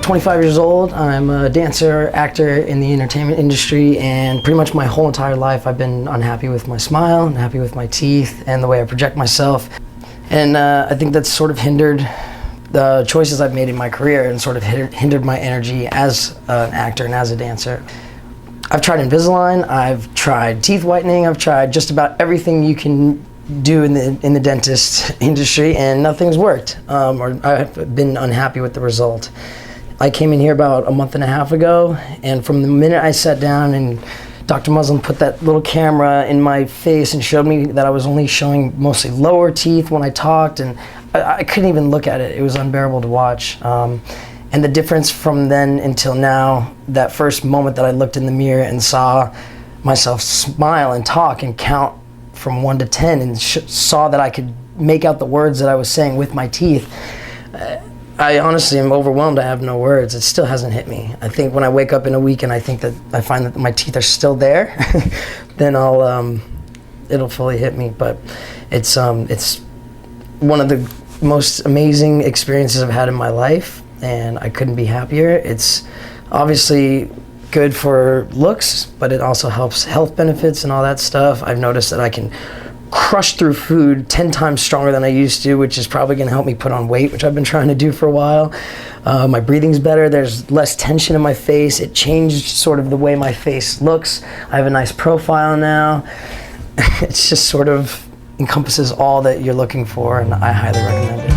25 years old. I'm a dancer, actor in the entertainment industry, and pretty much my whole entire life I've been unhappy with my smile, unhappy with my teeth, and the way I project myself. And I think that's sort of hindered the choices I've made in my career and sort of hindered my energy as an actor and as a dancer. I've tried Invisalign, I've tried teeth whitening, I've tried just about everything you can do in the dentist industry, and nothing's worked, or I've been unhappy with the result. I came in here about a month and a half ago, and from the minute I sat down and Dr. Muslim put that little camera in my face and showed me that I was only showing mostly lower teeth when I talked, and I couldn't even look at it. It was unbearable to watch. And the difference from then until now, that first moment that I looked in the mirror and saw myself smile and talk and count from 1 to 10 and saw that I could make out the words that I was saying with my teeth, I honestly am overwhelmed. I have no words. It still hasn't hit me. I think when I wake up in a week and I find that my teeth are still there, then it'll fully hit me. But it's one of the most amazing experiences I've had in my life, and I couldn't be happier. It's obviously good for looks, but it also helps health benefits and all that stuff. I've noticed that I can crush through food 10 times stronger than I used to, which is probably gonna help me put on weight, which I've been trying to do for a while. My breathing's better, there's less tension in my face. It changed sort of the way my face looks. I have a nice profile now. It's just sort of encompasses all that you're looking for, and I highly recommend it.